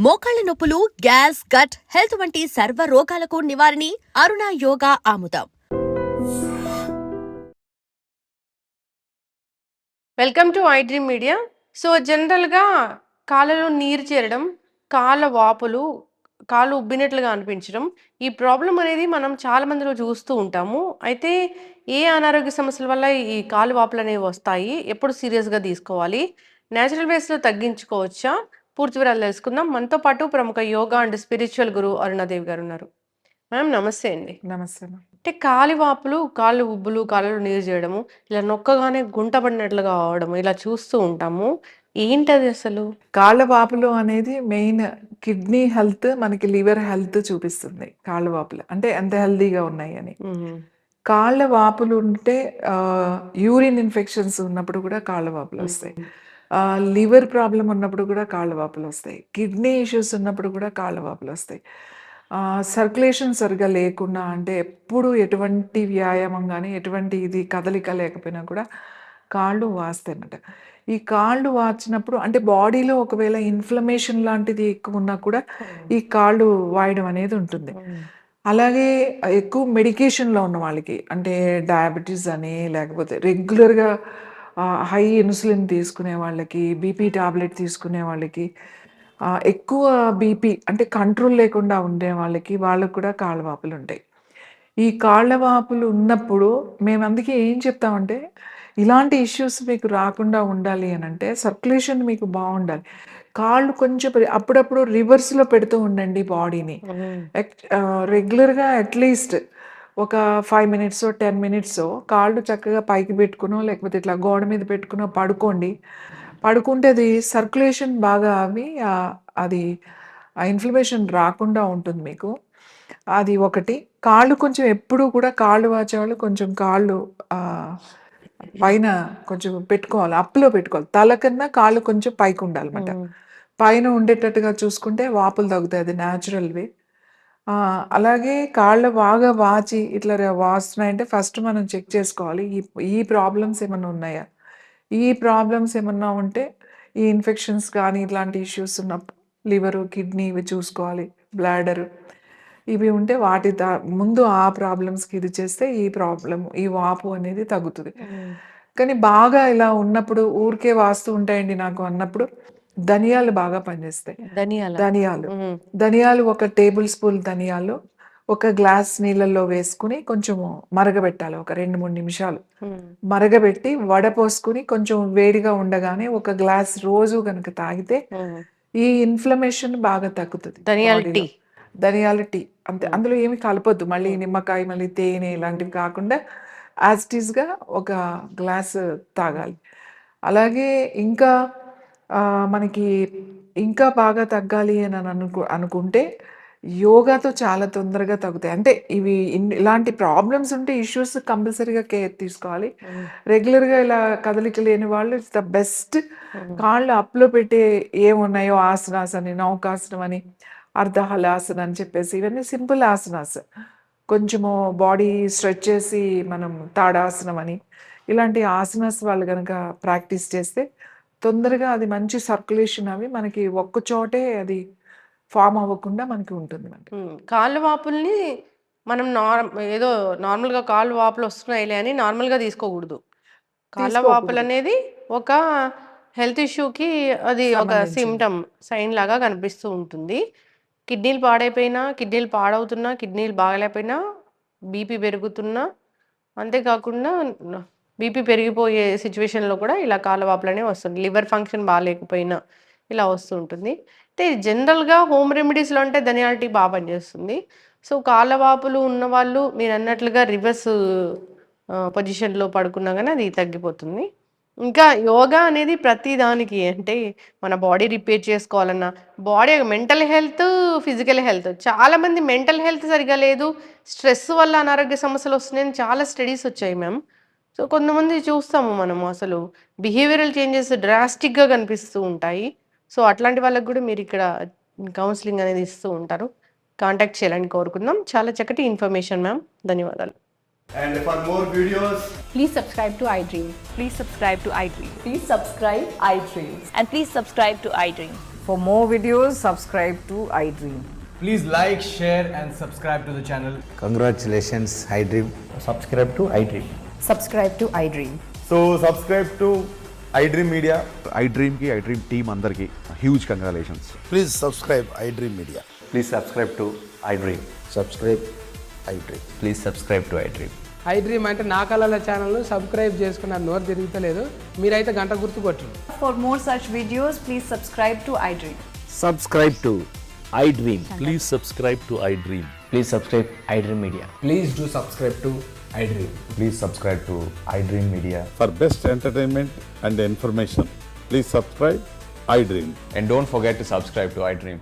మోకాళ్ల నొప్పులు, gas, gut health వంటి సర్వ రోగాలకు నివారణి అరుణ యోగా ఆముదం. Welcome to I dream media. So జనరల్గా కాళ్ళలో నీరు చేరడం, కాళ్ళ వాపులు, కాళ్ళు ఉబ్బినట్లుగా అనిపించడం, ఈ ప్రాబ్లం అనేది మనం చాలా మందిలో చూస్తూ ఉంటాము. అయితే ఏ అనారోగ్య సమస్యల వల్ల ఈ కాళ్ళు వాపులు అనేవి వస్తాయి, ఎప్పుడు సీరియస్గా తీసుకోవాలి, నేచురల్ వేస్లో తగ్గించుకోవచ్చా, పూర్తి వివరాలు తెలుసుకుందాం. మనతో పాటు ప్రముఖ యోగా అండ్ స్పిరిచువల్ గురు అరుణాదేవి గారు ఉన్నారు. మ్యామ్ నమస్తే అండి. నమస్తే. అంటే కాలి వాపులు, కాళ్ళు ఉబ్బులు, కాళ్ళలో నీరు చేయడము, ఇలా నొక్కగానే గుంట పడినట్లుగా అవడము, ఇలా చూస్తూ ఉంటాము. ఏంటది అసలు? కాళ్ళ వాపులు అనేది మెయిన్ కిడ్నీ హెల్త్, మనకి లివర్ హెల్త్ చూపిస్తుంది. కాళ్ళ వాపులు అంటే ఎంత హెల్తీగా ఉన్నాయి అని. కాళ్ళ వాపులు ఉంటే యూరిన్ ఇన్ఫెక్షన్స్ ఉన్నప్పుడు కూడా కాళ్ళ వాపులు వస్తాయి. లివర్ ప్రాబ్లం ఉన్నప్పుడు కూడా కాళ్ళ వాపులు వస్తాయి. కిడ్నీ ఇష్యూస్ ఉన్నప్పుడు కూడా కాళ్ళ వాపులు వస్తాయి. సర్క్యులేషన్ సరిగా లేకుండా, అంటే ఎప్పుడు ఎటువంటి వ్యాయామం కానీ ఎటువంటి ఇది కదలిక లేకపోయినా కూడా కాళ్ళు వాస్తాయి అన్నమాట. ఈ కాళ్ళు వాచినప్పుడు అంటే బాడీలో ఒకవేళ ఇన్ఫ్లమేషన్ లాంటిది ఎక్కువ ఉన్నా కూడా ఈ కాళ్ళు వాయడం అనేది ఉంటుంది. అలాగే ఎక్కువ మెడికేషన్లో ఉన్న వాళ్ళకి, అంటే డయాబెటీస్ అని, లేకపోతే రెగ్యులర్గా హై ఇన్సులిన్ తీసుకునే వాళ్ళకి, బీపీ టాబ్లెట్ తీసుకునే వాళ్ళకి, ఎక్కువ బీపీ అంటే కంట్రోల్ లేకుండా ఉండే వాళ్ళకి కూడా కాళ్ళ వాపులు ఉంటాయి. ఈ కాళ్ళ వాపులు ఉన్నప్పుడు మేము అందుకే ఏం చెప్తామంటే, ఇలాంటి ఇష్యూస్ మీకు రాకుండా ఉండాలి అని అంటే సర్క్యులేషన్ మీకు బాగుండాలి. కాళ్ళు కొంచెం అప్పుడప్పుడు రివర్స్లో పెడుతూ ఉండండి బాడీని. రెగ్యులర్గా అట్లీస్ట్ ఒక 5 మినిట్స్ 10 మినిట్స్ కాళ్ళు చక్కగా పైకి పెట్టుకునో, లేకపోతే ఇట్లా గోడ మీద పెట్టుకునో పడుకోండి. పడుకుంటే అది సర్క్యులేషన్ బాగా అవి అది ఆ ఇన్ఫ్లమేషన్ రాకుండా ఉంటుంది మీకు. అది ఒకటి. కాళ్ళు కొంచెం ఎప్పుడూ కూడా కాళ్ళు వాచేవాళ్ళు కొంచెం కాళ్ళు పైన కొంచెం పెట్టుకోవాలి, అప్లో పెట్టుకోవాలి. తల కన్నా కాళ్ళు కొంచెం పైకి ఉండాలన్నమాట. పైన ఉండేటట్టుగా చూసుకుంటే వాపులు తగ్గుతాయి. అది న్యాచురల్ వే. అలాగే కాళ్ళు బాగా వాచి ఇట్లా వాస్తున్నాయంటే ఫస్ట్ మనం చెక్ చేసుకోవాలి, ఈ ప్రాబ్లమ్స్ ఏమన్నా ఉన్నాయా. ఈ ప్రాబ్లమ్స్ ఏమన్నా ఉంటే ఈ ఇన్ఫెక్షన్స్ కానీ ఇట్లాంటి ఇష్యూస్ ఉన్నప్పుడు లివరు, కిడ్నీ ఇవి చూసుకోవాలి, బ్లాడరు ఇవి ఉంటే వాటి ముందు ఆ ప్రాబ్లమ్స్కి ఇది చేస్తే ఈ వాపు అనేది తగ్గుతుంది. కానీ బాగా ఇలా ఉన్నప్పుడు ఊరికే వాస్తూ ఉంటాయండి నాకు అన్నప్పుడు ధనియాలు బాగా పనిచేస్తాయి. ధనియాలు ఒక టేబుల్ స్పూన్ ధనియాలు ఒక గ్లాస్ నీళ్ళల్లో వేసుకుని కొంచెం మరగబెట్టాలి. ఒక 2-3 నిమిషాలు మరగబెట్టి వడపోసుకుని కొంచెం వేడిగా ఉండగానే ఒక గ్లాస్ రోజు కనుక తాగితే ఈ ఇన్ఫ్లమేషన్ బాగా తగ్గుతుంది. ధనియాల టీ అంతే, అందులో ఏమి కలపొద్దు. మళ్ళీ నిమ్మకాయ, మళ్ళీ తేనె ఇలాంటివి కాకుండా యాజ్ ఇట్ ఈస్గా ఒక గ్లాస్ తాగాలి. అలాగే ఇంకా మనకి ఇంకా బాగా తగ్గాలి అని అనుకుంటే యోగాతో చాలా తొందరగా తగ్గుతాయి. అంటే ఇలాంటి ప్రాబ్లమ్స్ ఉంటే ఇష్యూస్ కంపల్సరీగా కేర్ తీసుకోవాలి. రెగ్యులర్గా ఇలా కదలిక లేని వాళ్ళు ఇట్స్ ద బెస్ట్. కాళ్ళు అప్లో పెట్టే ఏమున్నాయో ఆసనాస్ అని, నౌకాసనం అని, అర్ధహలాసన అని చెప్పేసి ఇవన్నీ సింపుల్ ఆసనాస్. కొంచెము బాడీ స్ట్రెచ్ చేసి మనం తాడాసనం అని ఇలాంటి ఆసనాస్ వాళ్ళు కనుక ప్రాక్టీస్ చేస్తే తొందరగా అది మంచి సర్క్యులేషన్ అవి మనకి ఒక్క చోటే అది ఫామ్ అవ్వకుండా మనకి ఉంటుంది. కాళ్ళ వాపుల్ని మనం ఏదో నార్మల్గా కాళ్ళు వాపులు వస్తున్నాయిలే అని నార్మల్గా తీసుకోకూడదు. కాళ్ళ వాపులు అనేది ఒక హెల్త్ ఇష్యూకి అది ఒక సిమ్టమ్, సైన్ లాగా కనిపిస్తూ ఉంటుంది. కిడ్నీలు పాడైపోయినా, కిడ్నీలు పాడవుతున్నా, కిడ్నీలు బాగలేకపోయినా, బీపీ పెరుగుతున్నా, అంతేకాకుండా బీపీ పెరిగిపోయే సిచ్యువేషన్లో కూడా ఇలా కాళ్ళ వాపులు అనేవి వస్తుంది. లివర్ ఫంక్షన్ బాగాలేకపోయినా ఇలా వస్తూ ఉంటుంది. అయితే జనరల్గా హోమ్ రెమెడీస్లో అంటే ధనియాల టీ బాగా పనిచేస్తుంది. సో కాళ్ళ వాపులు ఉన్నవాళ్ళు మీరు అన్నట్లుగా రివర్స్ పొజిషన్లో పడుకున్నా కానీ అది తగ్గిపోతుంది. ఇంకా యోగా అనేది ప్రతి దానికి, అంటే మన బాడీ రిపేర్ చేసుకోవాలన్నా, body mental health, physical health, చాలామంది మెంటల్ హెల్త్ సరిగా లేదు, స్ట్రెస్ వల్ల అనారోగ్య సమస్యలు వస్తున్నాయని చాలా స్టడీస్ వచ్చాయి మ్యామ్. సో కొంతమంది చూస్తాము మనము అసలు బిహేవియరల్ చేంజెస్ డ్రాస్టిక్గా కనిపిస్తూ ఉంటాయి. సో అట్లాంటి వాళ్ళకి కూడా మీరు ఇక్కడ కౌన్సిలింగ్ అనేది ఇస్తూ ఉంటారు. కాంటాక్ట్ చేయాలని కోరుకుందాం. చాలా చక్కటి ఇన్ఫర్మేషన్ మ్యామ్, ధన్యవాదాలు. And for more videos, please subscribe to iDream. Please subscribe to iDream. Please subscribe iDream. And please subscribe to iDream. For more videos, subscribe to iDream. Please like, share, and subscribe to the channel. Congratulations, iDream. Subscribe to iDream. Subscribe to iDream. So subscribe to iDream Media. iDream ki iDream team అందరికి huge congratulations. Please subscribe iDream Media. Please subscribe to iDream. Subscribe iDream. Please subscribe to iDream. iDream అంటే నా కళల ఛానల్ను subscribe చేసుకున్న నోరు తిరుగుతలేదు, మీరైతే గంట గుర్తు కొట్టండి. For more such videos, please subscribe to iDream. Subscribe to iDream. Please subscribe to iDream. Please subscribe iDream Media. Please do subscribe to iDream. Please subscribe to iDream Media. For best entertainment and information please subscribe iDream. And don't forget to subscribe to iDream.